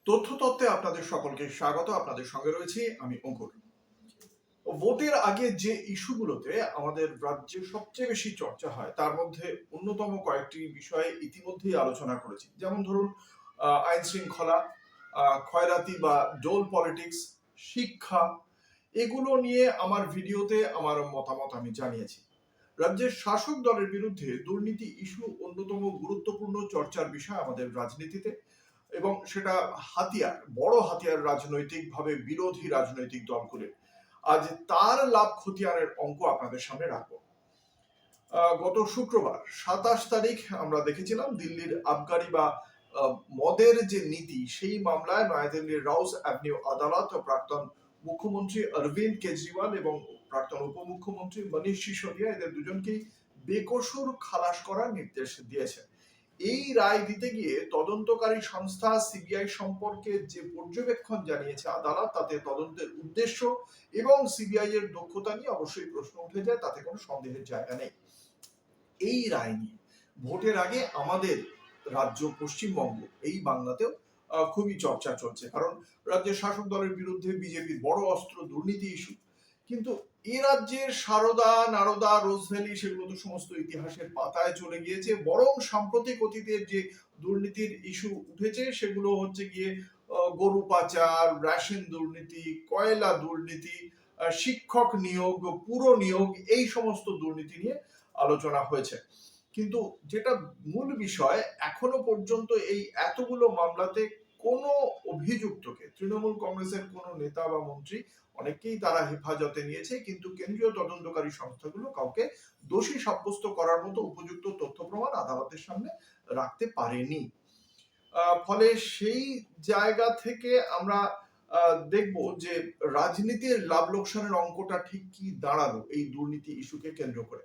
তথ্যতত্ত্বে আপনাদের সকলকে স্বাগত। আপনাদের সঙ্গে রয়েছি আমি অঙ্কুর। ভোটের আগে যে ইস্যুগুলোতে আমাদের রাজ্যে সবচেয়ে বেশি চর্চা হয় তার মধ্যে অন্যতম কয়েকটি বিষয়ে ইতিমধ্যেই আলোচনা করেছি। যেমন ধরুন আইন শৃঙ্খলা, খয়রাতি বা ডোল পলিটিক্স, শিক্ষা, এগুলো নিয়ে আমার ভিডিওতে আমার মতামত আমি জানিয়েছি। রাজ্যের শাসক দলের বিরুদ্ধে দুর্নীতি ইস্যু অন্যতম গুরুত্বপূর্ণ চর্চার বিষয় আমাদের রাজনীতিতে, এবং সেটা হাতিয়ার, বড় হাতিয়ার রাজনৈতিকভাবে বিরোধী রাজনৈতিক দলগুলির। আজ তার লাভ খতিয়ানের অঙ্ক আপনাদের সামনে রাখবো। গত শুক্রবার 27 তারিখ আমরা দেখেছিলাম দিল্লির আবগারি বা মদের যে নীতি, সেই মামলায় নয়াদিল্লির রাউস অ্যাভিনিউ আদালত প্রাক্তন মুখ্যমন্ত্রী অরবিন্দ কেজরিওয়াল এবং প্রাক্তন উপমুখ্যমন্ত্রী মনীষ সিসোদিয়া, এদের দুজনকেই বেকসুর খালাস করার নির্দেশ দিয়েছে। এই রায় দিতে গিয়ে তদন্তকারী সংস্থা সিবিআই সম্পর্কে যে পর্যবেক্ষণ জানিয়েছে আদালত, তাতে তদন্তের উদ্দেশ্য এবং সিবিআই এর দক্ষতা নিয়ে অবশ্যই প্রশ্ন উঠে যায়, তাতে কোনো সন্দেহের জায়গা নেই। এই রায় নিয়ে ভোটের আগে আমাদের রাজ্য পশ্চিমবঙ্গ, এই বাংলাতেও খুবই চর্চা চলছে, কারণ রাজ্যের শাসক দলের বিরুদ্ধে বিজেপির বড় অস্ত্র দুর্নীতি ইস্যু। কিন্তু এ রাজ্যের সারদা, নারদা, রোজভ্যালি, সেগুলো তো সমস্ত ইতিহাসের পাতায় চলে গিয়েছে। বরং সাম্প্রতিক অতীতের যে দুর্নীতির ইস্যু উঠেছে সেগুলো হচ্ছে গিয়ে গরু পাচার, রেশন দুর্নীতি, কয়লা দুর্নীতি, শিক্ষক নিয়োগ, পুর নিয়োগ, এই সমস্ত দুর্নীতি নিয়ে আলোচনা হয়েছে। কিন্তু যেটা মূল বিষয়, এখনো পর্যন্ত এই এতগুলো মামলাতে কোনো অভিযুক্তকে, তৃণমূল কংগ্রেসের কোনো নেতা বা মন্ত্রী, অনেকেই তারা হেফাজতে নিয়েছে, কিন্তু কেন্দ্রীয় তদন্তকারী সংস্থাগুলো কাউকে দোষী সাব্যস্ত করার মতো উপযুক্ত তথ্য প্রমাণ আদালতের সামনে রাখতে পারেনি। ফলে সেই জায়গা থেকে আমরা দেখব যে রাজনীতির লাভ লোকসানের অঙ্কটা ঠিক কি দাঁড়ালো এই দুর্নীতি ইস্যুকে কেন্দ্র করে।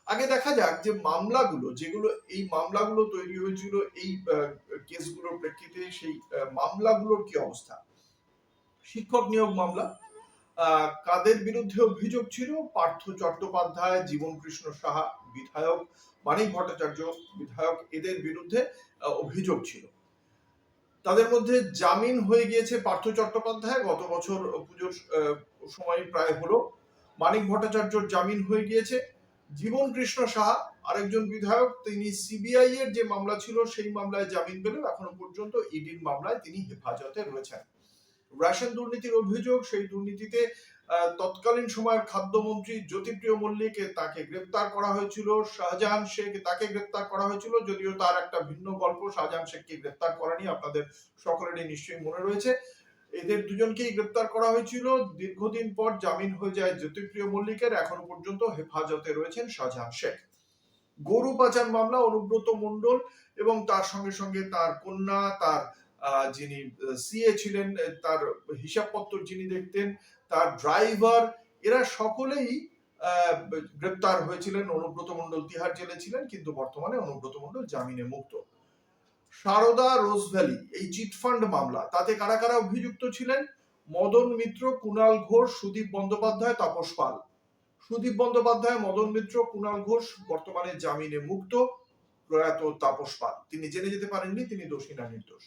আগে দেখা যাক যে মামলাগুলো, যেগুলো এই মামলাগুলো তৈরি হয়েছিল এই কেসগুলোর প্রেক্ষিতে, সেই মামলাগুলোর কি অবস্থা। শিক্ষক নিয়োগ মামলা, কাদের বিরুদ্ধে অভিযোগ ছিল? পার্থ চট্টোপাধ্যায়, জীবন কৃষ্ণ সাহা বিধায়ক, মানিক ভট্টাচার্য বিধায়ক, এদের বিরুদ্ধে অভিযোগ ছিল। তাদের মধ্যে জামিন হয়ে গিয়েছে পার্থ চট্টোপাধ্যায়, গত বছর পুজোর সময় প্রায় হলো। মানিক ভট্টাচার্যর জামিন হয়ে গিয়েছে। জীবন কৃষ্ণ সাহা আরেকজন বিধায়ক, তিনি সিবিআই এর যে মামলা ছিল সেই মামলায় জামিন পেলেও এখনো পর্যন্ত ইডির মামলায় তিনি হেফাজতে রয়েছেন। রেশন দুর্নীতির অভিযোগ, সেই দুর্নীতিতে তৎকালীন সময়ের খাদ্যমন্ত্রী জ্যোতিপ্রিয় মল্লিক, তাকে গ্রেপ্তার করা হয়েছিল। শাহজাহান শেখ, তাকে গ্রেপ্তার করা হয়েছিল, যদিও তার একটা ভিন্ন গল্প। শাহজাহান শেখকে গ্রেপ্তার করা নিয়ে আপনাদের সকলেরই নিশ্চয়ই মনে রয়েছে। এদের দুজনকেই গ্রেপ্তার করা হয়েছিল। দীর্ঘদিন পর জামিন হয়ে যায় জ্যোতিপ্রিয় মল্লিকের, এখনো পর্যন্ত হেফাজতে রয়েছেন শাহজাহান শেখ। গরু পাচার মামলা, অনুব্রত মণ্ডল এবং তার সঙ্গে সঙ্গে তার কন্যা, তার যিনি সিএ ছিলেন, তার হিসাবপত্র যিনি দেখতেন, তার ড্রাইভার, এরা সকলেই গ্রেপ্তার হয়েছিলেন। অনুব্রত মণ্ডল তিহার জেলে ছিলেন, কিন্তু বর্তমানে অনুব্রত মণ্ডল জামিনে মুক্ত। সারদা, রোজভ্যালি, এই চিটফান্ড মামলা, তাতে কারা কারা অভিযুক্ত ছিলেন? মদন মিত্র, কুণাল ঘোষ, সুদীপ বন্দ্যোপাধ্যায়, তাপস পাল। সুদীপ বন্দ্যোপাধ্যায়, মদন মিত্র, কুণাল ঘোষ বর্তমানে জামিনে মুক্ত। প্রয়াত তাপস পাল, তিনি জেনে যেতে পারেননি তিনি দোষী না নির্দোষ।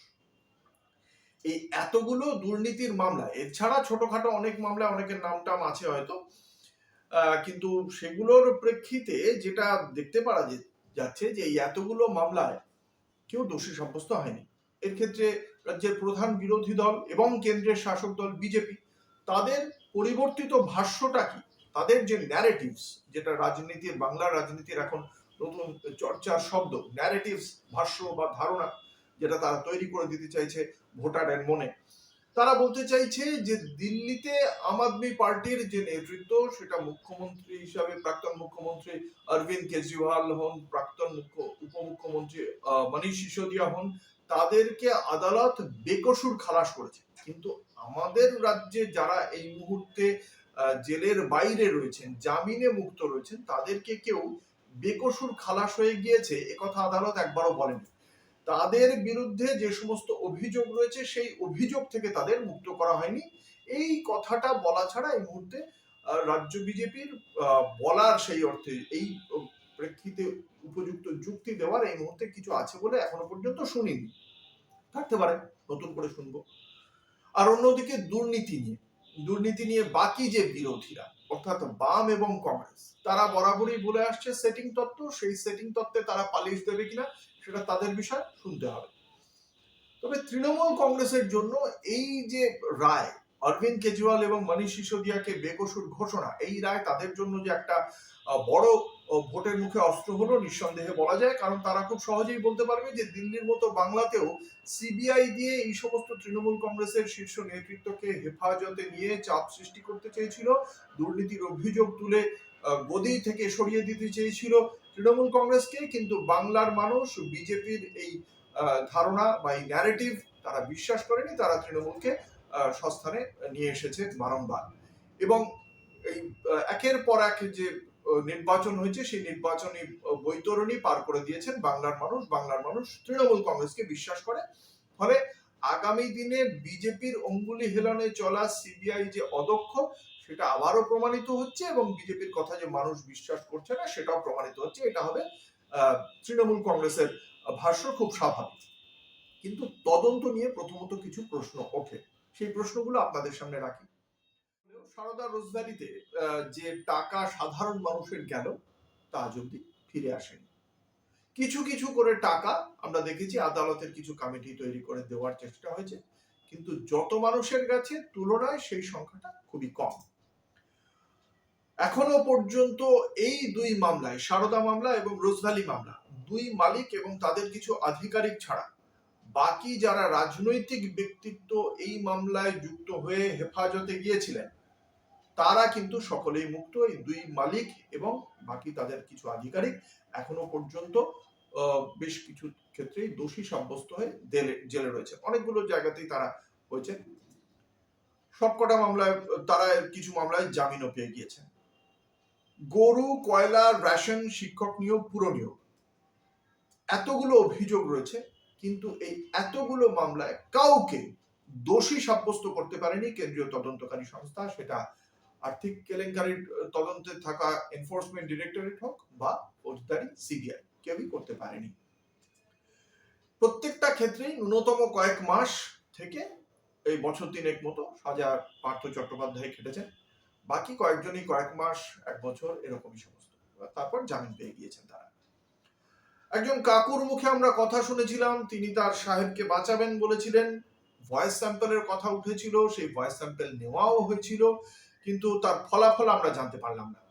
এই এতগুলো দুর্নীতির মামলা, এছাড়া ছোটখাটো অনেক মামলা, অনেকের নাম টাম আছে হয়তো, কিন্তু সেগুলোর প্রেক্ষিতে যেটা দেখতে পারা যাচ্ছে যে এই এতগুলো মামলায় কেউ দোষী সাব্যস্ত হয়নি। এর ক্ষেত্রে রাজ্যের প্রধান বিরোধী দল এবং কেন্দ্রের শাসক দল বিজেপি, তাদের পরিবর্তিত ভাষ্যটা কি, তাদের যে ন্যারেটিভস, যেটা রাজনীতির, বাংলার রাজনীতির এখন নতুন চর্চার শব্দ, ন্যারেটিভস, ভাষ্য বা ধারণা, যেটা তারা তৈরি করে দিতে চাইছে ভোটারের মনে। তারা বলতে চাইছে যে দিল্লিতে আম আদমি পার্টির যে নেতৃত্ব, সেটা মুখ্যমন্ত্রী হিসাবে প্রাক্তন মুখ্যমন্ত্রী অরবিন্দ কেজরিওয়াল হন, প্রাক্তন উপমুখ্যমন্ত্রী মনীষ সিসোদিয়া হন, তাদেরকে আদালত বেকসুর খালাস করেছে। কিন্তু আমাদের রাজ্যে যারা এই মুহূর্তে জেলের বাইরে রয়েছেন, জামিনে মুক্ত রয়েছেন, তাদেরকে কেউ বেকসুর খালাস হয়ে গিয়েছে একথা আদালত একবারও বলেনি। তাদের বিরুদ্ধে যে সমস্ত অভিযোগ রয়েছে সেই অভিযোগ থেকে তাদের মুক্ত করা হয়নি। এই কথাটা বলা ছাড়া এই মুহূর্তে রাজ্য বিজেপির বলার, সেই অর্থে এই প্রেক্ষিতে উপযুক্ত যুক্তি দেওয়ার এই মুহূর্তে কিছু আছে বলে এখনো পর্যন্ত শুনিনি। থাকতে পারে, নতুন করে শুনবো। আর অন্যদিকে দুর্নীতি নিয়ে বাকি যে বিরোধীরা অর্থাৎ বাম এবং কংগ্রেস, তারা বরাবরই বলে আসছে সেটিং তত্ত্ব, সেই সেটিং তত্ত্বে তারা পালিশ দেবে কিনা সেটা তাদের বিষয়, শুনতে হবে। তবে তৃণমূল কংগ্রেসের জন্য এই যে রায়, অরবিন্দ কেজরিওয়াল এবং মনীষ সিসোদিয়াকে বেকসুর ঘোষণা, এই রায় তাদের জন্য যে একটা বড় ভোটের মুখে অস্ত্র হলো নিঃসন্দেহে বলা যায়। কারণ তারা খুব সহজেই বলতে পারবে যে দিল্লির মতো বাংলাতেও সিবিআই দিয়ে এই সমস্ত তৃণমূল কংগ্রেসের শীর্ষ নেতৃত্বকে হেফাজতে নিয়ে চাপ সৃষ্টি করতে চেয়েছিল, দুর্নীতির অভিযোগ তুলে গদি থেকে সরিয়ে দিতে চেয়েছিল তৃণমূল কংগ্রেসকে। কিন্তু বাংলার মানুষ বিজেপির এই ধারণা বা এই ন্যারেটিভ তারা বিশ্বাস করেনি, তারা তৃণমূলকে সস্থানে নিয়ে এসেছে বারংবার। এবং এই একের পর এক যে নির্বাচন হয়েছে, সেই নির্বাচনী বৈতরণী পার করে দিয়েছেন বাংলার মানুষ তৃণমূল কংগ্রেসকে বিশ্বাস করে। ফলে আগামী দিনে বিজেপির অঙ্গুলি হেলনে চলা সিবিআই যে অদক্ষ, সেটা আবারও প্রমাণিত হচ্ছে, এবং বিজেপির কথা যে মানুষ বিশ্বাস করছে না সেটাও প্রমাণিত হচ্ছে। এটা হবে তৃণমূল কংগ্রেসের ভাষ্য, খুব স্বাভাবিক। কিন্তু তদন্ত নিয়ে প্রথমত কিছু প্রশ্ন ওঠে, সেই প্রশ্নগুলো আপনাদের সামনে রাখি। সারদা রোজভ্যালিতে যে টাকা সাধারণ মানুষের গেল তা আজ অব্দি ফিরে আসেনি। কিছু কিছু করে টাকা আমরা দেখেছি আদালতের কিছু কমিটি তৈরি করে দেওয়ার চেষ্টা হয়েছে, কিন্তু যত মানুষের কাছে তুলনায় সেই সংখ্যাটা খুবই কম। এখনো পর্যন্ত এই দুই মামলায়, সারদা মামলা এবং রোজভ্যালি মামলা, দুই মালিক এবং তাদের কিছু আধিকারিক ছাড়া বাকি যারা রাজনৈতিক ব্যক্তিত্ব এই মামলায় যুক্ত হয়ে হেফাজতে গিয়েছিলেন, তারা কিন্তু সকলেই মুক্ত। এই দুই মালিক এবং বাকি তাদের কিছু আধিকারিক এখনো পর্যন্ত বেশ কিছু ক্ষেত্রেই দোষী সাব্যস্ত হয়ে জেলে রয়েছে। অনেকগুলো জায়গাতেই তারা হয়েছে। সবকটা মামলায় তারা কিছু মামলায় জামিনও পেয়ে গিয়েছেন। গরু, কয়লা, রেশন, শিক্ষক নিয়োগ, পুরো নিয়োগ, এতগুলো অভিযোগ রয়েছে, কিন্তু এই এতগুলো মামলায় কাউকে দোষী সাব্যস্ত করতে পারেনি কেন্দ্রীয় তদন্তকারী সংস্থা, সেটা আর্থিক কেলেঙ্কারির তদন্তে থাকা এনফোর্সমেন্ট ডিরেক্টরেট হোক বা ফৌজদারি সিবিআই, কেউই করতে পারেনি। প্রত্যেকটা ক্ষেত্রেই ন্যূনতম কয়েক মাস থেকে এই বছর তিনেক মতো সাজা পার্থ চট্টোপাধ্যায় খেটেছেন, বাকি কয়েকজনই কয়েক মাস, এক বছর এরকমই সমস্ত, তারপর জামিন পেয়ে গিয়েছেন তারা। একজন কাকুর মুখে আমরা কথা শুনেছিলাম, তিনি তার সাহেবকে বাঁচাবেন বলেছিলেন, ভয়েস স্যাম্পলের কথা উঠেছিল, সেই ভয়েস স্যাম্পল নেওয়াও হয়েছিল, কিন্তু তার ফলাফল আমরা জানতে পারলাম না।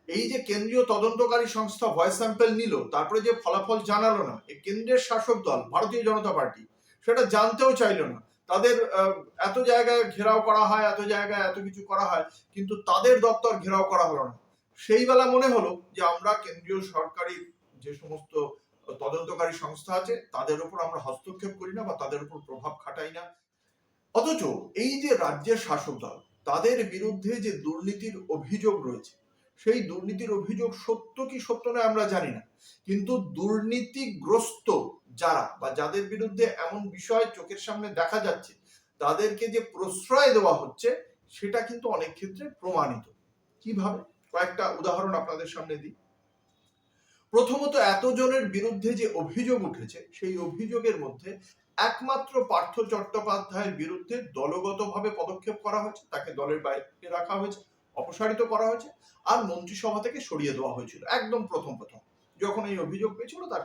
এই যে কেন্দ্রীয় তদন্তকারী সংস্থা ভয়েস স্যাম্পল নিল, তারপরে যে ফলাফল জানালো না, এই কেন্দ্রের শাসক দল ভারতীয় জনতা পার্টি সেটা জানতেও চাইল না। তাদের এত জায়গায় ঘেরাও করা হয়, এত জায়গায় এত কিছু করা হয়, কিন্তু তাদের দপ্তর ঘেরাও করা হলো না। সেই বেলা মনে হলো যে আমরা কেন্দ্রীয় সরকারি যে সমস্ত তদন্তকারী সংস্থা আছে তাদের উপর আমরা হস্তক্ষেপ করি না বা তাদের উপর প্রভাব খাটাই না। অথচ এই যে রাজ্যের শাসক দল, তাদের বিরুদ্ধে যে দুর্নীতির অভিযোগ রয়েছে, সেই দুর্নীতির অভিযোগ সত্য কি সত্য নয় আমরা জানি না, কিন্তু দুর্নীতিগ্রস্ত যারা বা যাদের বিরুদ্ধে এমন বিষয় চোখের সামনে দেখা যাচ্ছে, তাদেরকে যে প্রশ্রয় দেওয়া হচ্ছে সেটা কিন্তু অনেক ক্ষেত্রে প্রমাণিত। কিভাবে? কয়েকটা উদাহরণ আপনাদের সামনে দিই। প্রথমত, এতজনের বিরুদ্ধে যে অভিযোগ উঠেছে, সেই অভিযোগের মধ্যে একমাত্র পার্থ চট্টোপাধ্যায়ের বিরুদ্ধে দলগতভাবে পদক্ষেপ করা হয়েছে, তাকে দলের বাইরে রাখা হয়েছে, অপসারিত করা হয়েছে, আর মন্ত্রিসভা থেকে সরিয়ে দেওয়া হয়েছিল একদম প্রথম যখন এই অভিযোগ পেয়েছিল। তার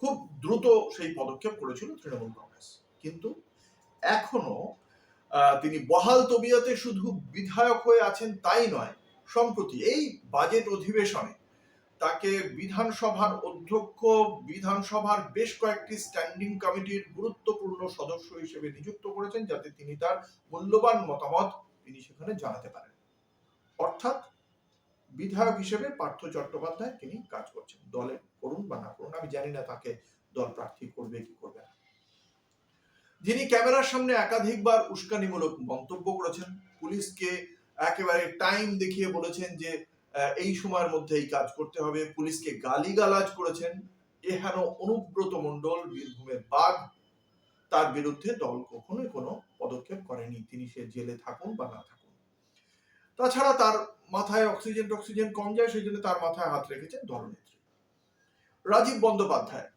খুব দ্রুত সেই পদক্ষেপ করেছিল তৃণমূল কংগ্রেস। কিন্তু এখনো তিনি বহাল তবিয়তে শুধু বিধায়ক হয়ে আছেন তাই নয়, সম্প্রতি এই বাজেট অধিবেশনে তাকে বিধানসভার অধ্যক্ষ, বিধানসভার বেশ কয়েকটি স্ট্যান্ডিং কমিটির গুরুত্বপূর্ণ সদস্য হিসেবে নিযুক্ত করেছেন, যাতে তিনি তার মূল্যবান মতামত তিনি সেখানে জানাতে পারেন। অর্থাৎ বিধায়ক হিসেবে পার্থ চট্টোপাধ্যায় তিনি কাজ করছেন। দলে করুন বা না করুন, আমি জানি না তাকে দল প্রার্থী করবে কি করবে না। যিনি ক্যামেরার সামনে একাধিকবার উস্কানিমূলক মন্তব্য করেছেন, পুলিশকে একেবারে টাইম দেখিয়ে বলেছেন যে এই সময়ের মধ্যে এই কাজ করতে হবে, পুলিশকে গালিগালাজ করেছেন, এহেন অনুব্রত মণ্ডল, বীরভূমের বাঘ, তার বিরুদ্ধে দল কখনোই কোনো পদক্ষেপ করেনি, তিনি সে জেলে থাকুন বা না থাকুন। তাছাড়া তার মাথায় অক্সিজেন কম যায়, সেই জন্য তার মাথায় হাত রেখেছেন দলনেত্রী। রাজীব বন্দ্যোপাধ্যায়,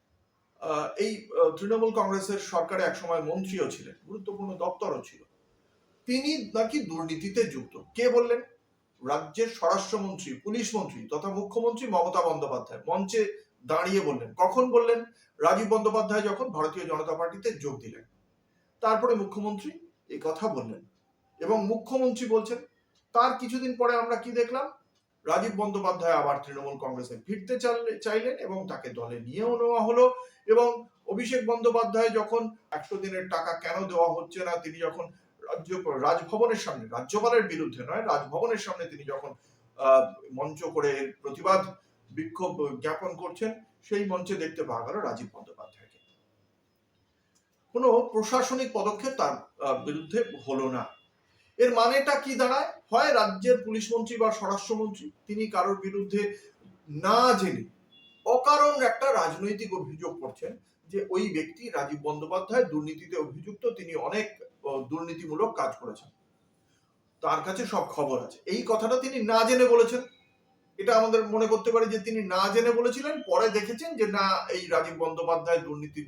এই তৃণমূল কংগ্রেসের সরকারে একসময় মন্ত্রীও ছিলেন, গুরুত্বপূর্ণ দপ্তরও ছিল, তিনি নাকি দুর্নীতিতে যুক্ত। কে বললেন? রাজ্যের স্বরাষ্ট্রমন্ত্রী, পুলিশ মন্ত্রী তথা মুখ্যমন্ত্রী মমতা বন্দ্যোপাধ্যায় মঞ্চে দাঁড়িয়ে বললেন। কখন বললেন? রাজীব বন্দ্যোপাধ্যায় যখন ভারতীয় জনতা পার্টিতে যোগ দিলেন, তারপরে মুখ্যমন্ত্রী এই কথা বললেন এবং মুখ্যমন্ত্রী বলছেন। তার কিছুদিন পরে আমরা কি দেখলাম? রাজীব বন্দ্যোপাধ্যায় আবার তৃণমূল কংগ্রেসে ফিরতে চাইলেন এবং তাকে দলে নিয়েও নেওয়া হলো। এবং অভিষেক বন্দ্যোপাধ্যায় যখন 100 দিনের টাকা কেন দেওয়া হচ্ছে না, তিনি যখন রাজভবনের সামনে, রাজ্যপালের বিরুদ্ধে নয়, রাজভবনের সামনে তিনি যখন মঞ্চ করে প্রতিবাদ বিক্ষোভ জ্ঞাপন করছেন, সেই মঞ্চে দেখতে পাওয়া গেল রাজীব বন্দ্যোপাধ্যায়কে। কোনো প্রশাসনিক পদক্ষেপ তার বিরুদ্ধে হলো না। এর মানেটা কি দাঁড়ায়? হয় রাজ্যের পুলিশ মন্ত্রী বা স্বরাষ্ট্রমন্ত্রী তিনি কারোর বিরুদ্ধে না জেনে অকারণ একটা রাজনৈতিক অভিযোগ করছেন যে ওই ব্যক্তি রাজীব বন্দ্যোপাধ্যায় দুর্নীতিতে অভিযুক্ত, তিনি অনেক দুর্নীতিমূলক কাজ করেছেন, তার কাছে সব খবর আছে। এই কথাটা তিনি না জেনে বলেছেন। এটা আমাদের মনে করতে পারি যে তিনি না জেনে বলেছিলেন, পরে দেখেছেন যে না, এই রাজীব বন্দ্যোপাধ্যায় দুর্নীতি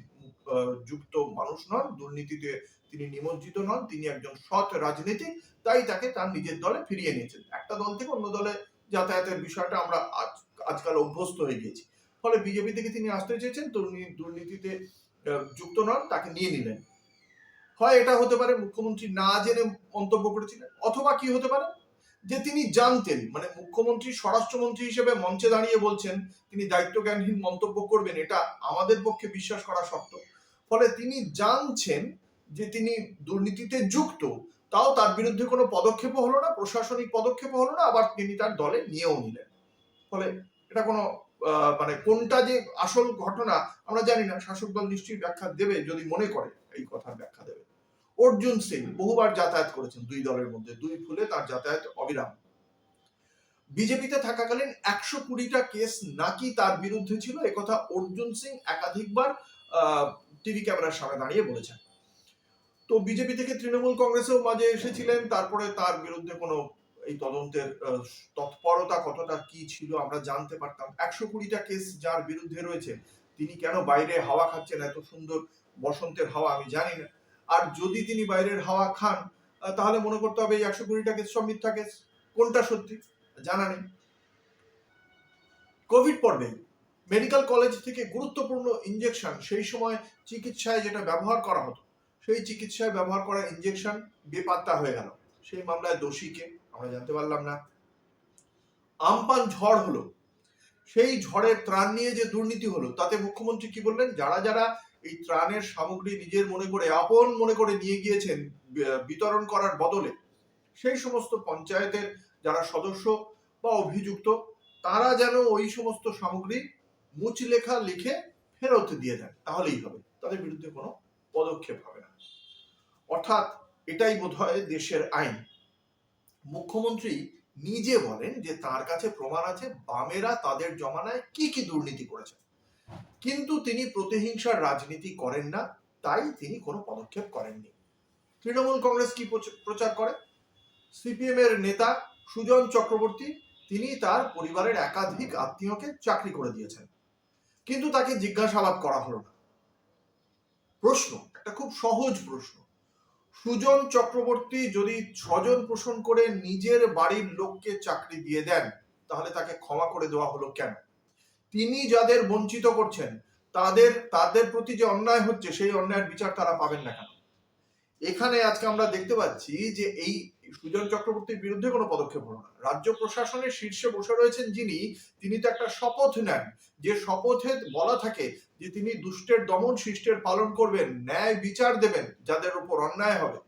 যুক্ত মানুষ নন, দুর্নীতিতে তিনি নিমজ্জিত নন, তিনি একজন সৎ রাজনীতিক, তাই তাকে তার নিজের দলে ফিরিয়ে নিয়েছেন। একটা দল থেকে অন্য দলে যাতায়াতের বিষয়টা আমরা আজকাল অভ্যস্ত হয়ে গিয়েছি। ফলে বিজেপি থেকে তিনি আসতে চেয়েছেন, দুর্নীতিতে যুক্ত নন, তাকে নিয়ে নিলেন। হয় এটা হতে পারে মুখ্যমন্ত্রী না জেনে মন্তব্য করেছিলেন, অথবা কি হতে পারে যে তিনি জানতেন, মানে মুখ্যমন্ত্রী স্বরাষ্ট্রমন্ত্রী হিসেবে মঞ্চে দাঁড়িয়ে বলছেন তিনি দায়িত্বজ্ঞানহীন মন্তব্য করবেন, এটা আমাদের পক্ষে বিশ্বাস করা শক্ত। ফলে তিনি জানছেন যে তিনি দুর্নীতিতে যুক্ত, তাও তার বিরুদ্ধে কোনো পদক্ষেপও হলো না, প্রশাসনিক পদক্ষেপও হলো না, আবার তিনি তার দলে নিয়েও নিলেন। ফলে এটা কোনো মানে কোনটা যে আসল ঘটনা আমরা জানি না, শাসক দল নিশ্চয়ই ব্যাখ্যা দেবে, যদি মনে করে এই কথার ব্যাখ্যা দেবে। অর্জুন সিং বহুবার যাতায়াত করেছেন দুই দলের মধ্যে, দুই ফুলে তার যাতায়াত অবিরাম। বিজেপিতে থাকাকালীন 120টা কেস নাকি তার বিরুদ্ধে ছিল, একথা অর্জুন সিং একাধিকবার টিভি ক্যামেরার সামনে দাঁড়িয়ে বলেছেন। তো বিজেপি থেকে তৃণমূল কংগ্রেসেও মাঝে এসেছিলেন, তারপরে তার বিরুদ্ধে কোনো এই তদন্তের তৎপরতা কতটা কি ছিল আমরা জানতে পারতাম। 120টা কেস যার বিরুদ্ধে রয়েছে, তিনি কেন বাইরে হাওয়া খাচ্ছেন, এত সুন্দর বসন্তের হাওয়া, আমি জানি না। আর যদি তিনি বাইরের হাওয়া খান, তাহলে মনে করতে হবে এই 120টা কেস সব মিথ্যা কেস। কোনটা সত্যি জানা নেই। কোভিড পর্বে মেডিকেল কলেজ থেকে গুরুত্বপূর্ণ ইনজেকশন, সেই সময় চিকিৎসায় যেটা ব্যবহার করা হতো, সেই চিকিৎসায় ব্যবহার করা ইনজেকশন বেপাত্তা হয়ে গেল। সেই মামলায় দোষীকে আমরা জানতে পারলাম না। আমপান ঝড় হলো, সেই ঝড়ের ত্রাণ নিয়ে যে দুর্নীতি হলো, তাতে মুখ্যমন্ত্রী কি বললেন? যারা যারা এই ত্রাণের সামগ্রী নিজের মনে করে, আপন মনে করে নিয়ে গিয়েছেন বিতরণ করার বদলে, সেই সমস্ত পঞ্চায়েতের যারা সদস্য বা অভিযুক্ত, তারা যেন ওই সমস্ত সামগ্রী মুচলেখা লিখে ফেরত দিয়ে দেন, তাহলেই হবে, তাদের বিরুদ্ধে কোনো পদক্ষেপ হবে না। অর্থাৎ এটাই বোধহয় দেশের আইন। মুখ্যমন্ত্রী নিজে বলেন যে তার কাছে প্রমাণ আছে বামেরা তাদের জমানায় কি কি দুর্নীতি করেছে, কিন্তু তিনি প্রতিহিংসার রাজনীতি করেন না, তাই তিনি কোনো পদক্ষেপ করেননি। তৃণমূল কংগ্রেস কি প্রচার করে? সিপিএম এর নেতা সুজন চক্রবর্তী, তিনি তার পরিবারের একাধিক আত্মীয়কে চাকরি করে দিয়েছেন, কিন্তু তাকে জিজ্ঞাসাবাদ করা হলো না। প্রশ্ন, একটা খুব সহজ প্রশ্ন, সুজন চক্রবর্তী যদি স্বজন পোষণ করে নিজের বাড়ির লোককে চাকরি দিয়ে দেন, তাহলে তাকে ক্ষমা করে দেওয়া হলো কেন? তিনি যাদের বঞ্চিত করছেন, তাদের প্রতি যে অন্যায় হচ্ছে, সেই অন্যায়ের বিচার তারা পাবেন না কেন? এখানে আজকে আমরা দেখতে পাচ্ছি যে এই সুজন চক্রবর্তীর বিরুদ্ধে কোনো পদক্ষেপ হলো না। রাজ্য প্রশাসনের শীর্ষে বসে রয়েছেন যিনি, তিনি তো একটা শপথ নেন, যে শপথে বলা থাকে যে তিনি দুষ্টের দমন শিষ্টের পালন করবেন, ন্যায় বিচার দেবেন যাদের উপর অন্যায় হবে।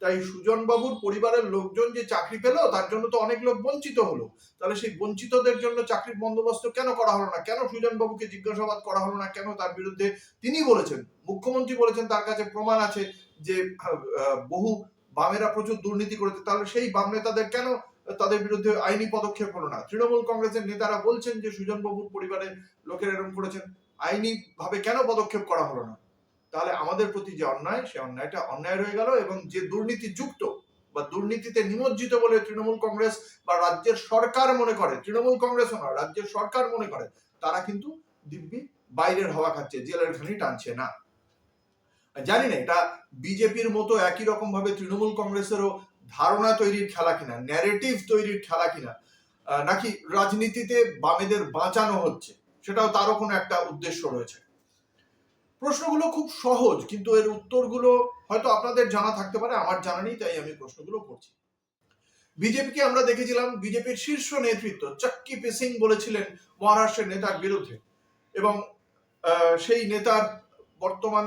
তাই সুজন বাবুর পরিবারের লোকজন যে চাকরি পেল, তার জন্য তো অনেক লোক বঞ্চিত হলো। তাহলে সেই বঞ্চিতদের জন্য চাকরির বন্দোবস্ত কেন করা হলো না? কেন সুজন বাবুকে জিজ্ঞাসাবাদ করা হলো না? কেন তার বিরুদ্ধে, তিনি বলেছেন, মুখ্যমন্ত্রী বলেছেন তার কাছে প্রমাণ আছে যে বহু বামেরা প্রচুর দুর্নীতি করেছে, তাহলে সেই বাম নেতাদের কেন তাদের বিরুদ্ধে আইনি পদক্ষেপ হলো না? তৃণমূল কংগ্রেসের নেতারা বলছেন যে সুজন বাবুর পরিবারের লোকের এরকম করেছেন, আইনি ভাবে কেন পদক্ষেপ করা হলো না? তাহলে আমাদের প্রতি যে অন্যায়, সে অন্যায়টা অন্যায় রয়ে গেল। এবং যে দুর্নীতি যুক্ত বা দুর্নীতিতে নিমজ্জিত বলে তৃণমূল কংগ্রেস বা রাজ্যের সরকার মনে করে, তৃণমূল কংগ্রেসও নয়, রাজ্যের সরকার মনে করে, তারা কিন্তু দিব্যি বাইরের হাওয়া খাচ্ছে, জেলের ঘানি টানছে না। জানি না এটা বিজেপির মতো একই রকম ভাবে তৃণমূল কংগ্রেসেরও ধারণা তৈরির খেলা কিনা, ন্যারেটিভ তৈরির খেলা কিনা, নাকি রাজনীতিতে বামেদের বাঁচানো হচ্ছে, সেটাও তারও কোনো একটা উদ্দেশ্য রয়েছে। প্রশ্নগুলো খুব সহজ, কিন্তু এর উত্তরগুলো হয়তো আপনাদের জানা থাকতে পারে, আমার জানা নেই, তাই আমি প্রশ্নগুলো করছি। বিজেপিকে আমরা দেখেছিলাম, বিজেপির শীর্ষ নেতৃত্ব চাক্কি পেসিং বলেছিলেন মহারাষ্ট্রের নেতার বিরুদ্ধে, এবং সেই নেতার বর্তমান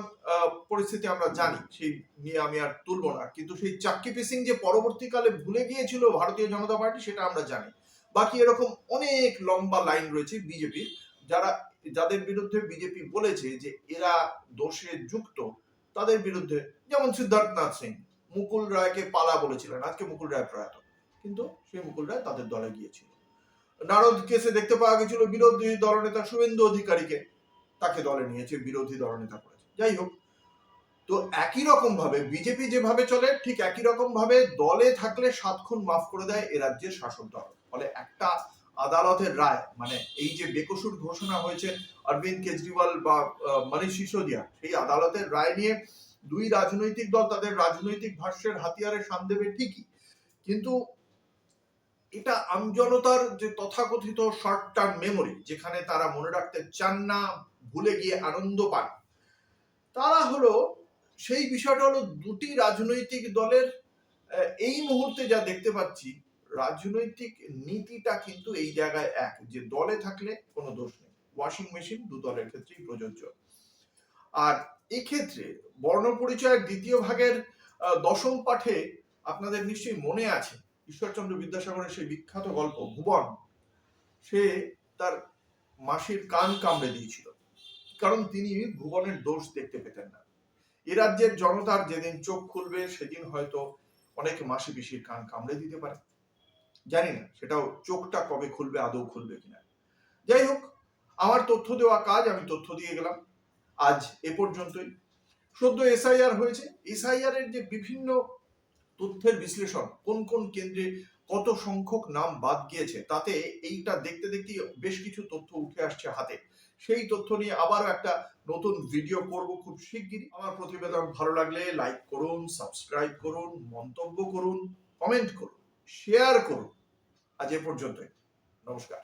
পরিস্থিতি আমরা জানি, সেই নিয়ে আমি আর তুলব না, কিন্তু সেই চাক্কি পেসিং যে পরবর্তীকালে ভুলে গিয়েছিল ভারতীয় জনতা পার্টি, সেটা আমরা জানি। বাকি এরকম অনেক লম্বা লাইন রয়েছে বিজেপি, যাদের বিরুদ্ধে বিজেপি বলেছে যে এরা দোষে যুক্ত, তাদের বিরুদ্ধে, যেমন সিদ্ধার্থনাথ সিং, মুকুল রায়কে পালা বলেছিলেন, আজকে মুকুল রায় প্রয়াত, কিন্তু সেই মুকুল রায় তাদের দলে গিয়েছিল। নারদ কেসে দেখতে পাওয়া গেছিল বিরোধী দলনেতা শুভেন্দু অধিকারীকে, তাকে দলে নিয়েছে, বিরোধী দলনেতা করেছে। যাই হোক, তো একই রকম ভাবে বিজেপি যেভাবে চলে, ঠিক একই রকম ভাবে দলে থাকলে 7 খুন মাফ করে দেয় এ রাজ্যের শাসক দল। ফলে একটা আদালতের রায়, মানে এই যে বেকসুর ঘোষণা হয়েছে অরবিন্দ কেজরিওয়াল বা মনীষ সিসোদিয়া, সেই আদালতের রায় নিয়ে দুই রাজনৈতিক দল তাদের রাজনৈতিক ভাষ্যের হাতিয়ারে শান দেবে ঠিকই, কিন্তু এটা আমজনতার যে তথাকথিত শর্ট টার্ম মেমোরি, যেখানে তারা মনে রাখতে চান না, ভুলে গিয়ে আনন্দ পান, তারা হলো, সেই বিষয়টা হলো দুটি রাজনৈতিক দলের এই মুহূর্তে যা দেখতে পাচ্ছি, রাজনৈতিক নীতিটা কিন্তু এই জায়গায় এক, যে দলে থাকলে কোনো দোষ নেই, ওয়াশিং মেশিন দু দলের ক্ষেত্রেই প্রযোজ্য। আর এক্ষেত্রে বর্ণ পরিচয়ের দ্বিতীয় ভাগের 10ম পাঠে আপনাদের নিশ্চয়ই মনে আছে ঈশ্বরচন্দ্র বিদ্যাসাগরের সেই বিখ্যাত গল্প ভুবন, সে তার মাসির কান কামড়ে দিয়েছিল, কারণ তিনি ভুবনের দোষ দেখতে পেতেন না। এ রাজ্যের জনতার যেদিন চোখ খুলবে, সেদিন হয়তো অনেক মাসি পিসির কান কামড়ে দিতে পারে, জানি না সেটাও চোখটা কবে খুলবে, আদৌ খুলবে কিনা। যাই হোক, আমার তথ্য দেওয়া কাজ, আমি তথ্য দিয়ে গেলাম। আজ এ পর্যন্তই। সদ্য এসআইআর হয়েছে, এসআইআর এর যে বিভিন্ন তথ্যের বিশ্লেষণ, কোন কোন কেন্দ্রে কত সংখ্যক নাম বাদ গিয়েছে, তাতে এইটা দেখতে দেখতে বেশ কিছু তথ্য উঠে আসছে হাতে। সেই তথ্য নিয়ে আবারও একটা নতুন ভিডিও করব খুব শিগগিরই। আমার প্রতিবেদন ভালো লাগলে লাইক করুন, সাবস্ক্রাইব করুন, মন্তব্য করুন, কমেন্ট করুন, শেয়ার করুন। আজ এ পর্যন্তই, নমস্কার।